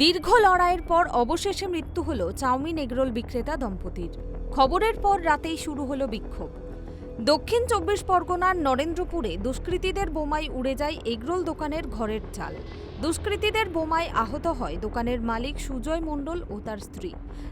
দীর্ঘ লড়াইয়ের পর অবশেষে মৃত্যু হলো চাউমিন এগরোল বিক্রেতা দম্পতির। খবরের পর রাতেই শুরু হলো বিক্ষোভ। দক্ষিণ ২৪ পরগনার নরেন্দ্রপুরে দুষ্কৃতীদের বোমায় উড়ে যায় এগরোল দোকানের ঘরের চাল। দুষ্কৃতীদের বোমায় আহত হয় দোকানের মালিক সুজয় মণ্ডল ও তার স্ত্রী।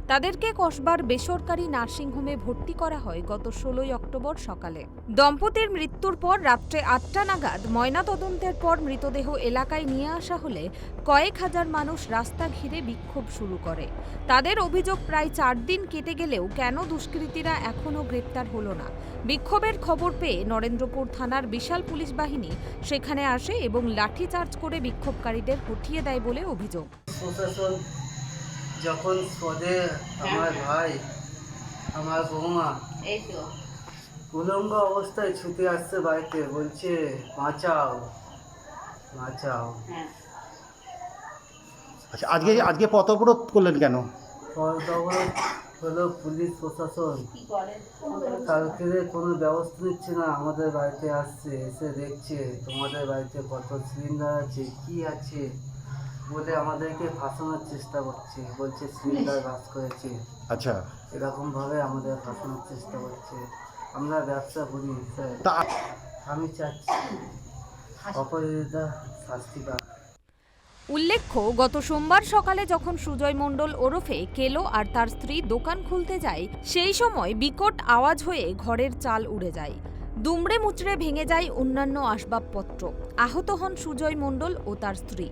তাদেরকে কসবার বেসরকারি নার্সিংহোমে ভর্তি করা হয় গত ১৬ অক্টোবর সকালে। দম্পতির মৃত্যুর পর রাত্রে ৮টা নাগাদ ময়নাতদন্তের পর মৃতদেহ এলাকায় নিয়ে আসা হলে কয়েক হাজার মানুষ রাস্তা ঘিরে বিক্ষোভ শুরু করে। তাদের অভিযোগ প্রায় ৪ দিন কেটে গেলেও কেন দুষ্কৃতীরা এখনও গ্রেপ্তার হলো না। বিক্ষোভের খবর পেয়ে নরেন্দ্রপুর থানার বিশাল পুলিশ বাহিনী সেখানে আসে এবং লাঠিচার্জ করে বিক্ষোভকারীদের হটিয়ে দেয় বলে অভিযোগ। প্রশাসন যখন পদে আমার ভাই আমার বৌমা উলঙ্গ অবস্থায় ছুটে আসছে বাড়িতে, বলছে বাঁচাও বাঁচাও। আচ্ছা, আজকে পথ অবরোধ করলেন কেন? পথ অবরোধ হলো পুলিশ প্রশাসন কালকে কোনো ব্যবস্থা নিচ্ছে না। আমাদের বাড়িতে আসছে, এসে দেখছে তোমাদের বাড়িতে কত সিলিন্ডার আছে, কি আছে বলে আমাদেরকে ফাঁসানোর চেষ্টা করছে। বলছে সিলিন্ডার বাস করেছে, আচ্ছা, এরকমভাবে আমাদের ফাঁসানোর চেষ্টা করছে। আমরা ব্যবসা করি স্যার, তা আমি চাচ্ছি অপরাধীরা শাস্তি পাক। উল্লেখ্য, গত সোমবার সকালে যখন সুজয় মণ্ডল ওরফে কেলো আর তার স্ত্রী দোকান খুলতে যায়, সেই সময় বিকট আওয়াজ হয়ে ঘরের চাল উড়ে যায়। দুমড়ে মুচড়ে ভেঙে যায় অন্যান্য আসবাবপত্র। আহত হন সুজয় মণ্ডল ও তার স্ত্রী।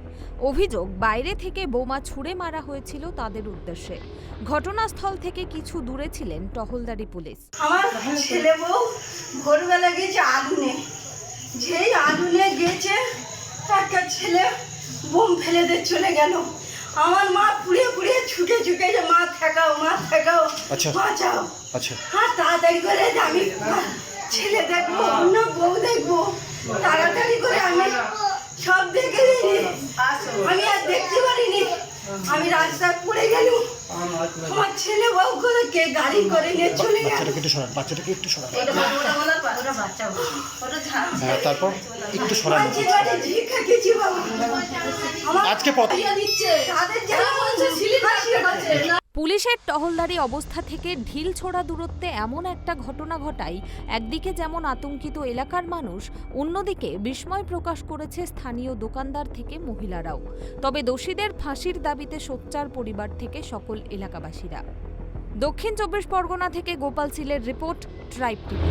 অভিযোগ, বাইরে থেকে বোমা ছুড়ে মারা হয়েছিল তাদের উদ্দেশ্যে। ঘটনাস্থল থেকে কিছু দূরে ছিলেন টহলদারি পুলিশ। আমার ছেলে বউ ভোরবেলা গেছে আগুনে, যেই আগুনে গেছে একটা ছেলে বোম ফেলে দিয়ে চলে গেল। আমার মা পুড়িয়ে পুড়িয়ে ছুটে ছুটে যে মা ঠেকাও আচ্ছা। বাঁচাও। আচ্ছা, হ্যাঁ, তাড়াতাড়ি করে আমি ছেলে দেখবো না বউ দেখবো, তাড়াতাড়ি করে আমি সব দেখে নিই। আমি আর দেখতে পারিনি, আমি রাস্তায় পড়ে গেল। আমার ছেলে বউ করে কে গাড়ি করে নিয়ে চলে গেল। বাচ্চাটাকে একটু সরান। হ্যাঁ, তারপর একটু সরান। আজকে পথ পুলিশের টহলদারি অবস্থা থেকে ঢিল ছোড়া দূরত্বে এমন একটা ঘটনা ঘটায় একদিকে যেমন আতঙ্কিত এলাকার মানুষ, অন্যদিকে বিস্ময় প্রকাশ করেছে স্থানীয় দোকানদার থেকে মহিলারাও। তবে দোষীদের ফাঁসির দাবিতে সোচ্চার পরিবার থেকে সকল এলাকাবাসীরা। দক্ষিণ ২৪ পরগনা থেকে গোপাল সিলের রিপোর্ট, ট্রাইব টিভি।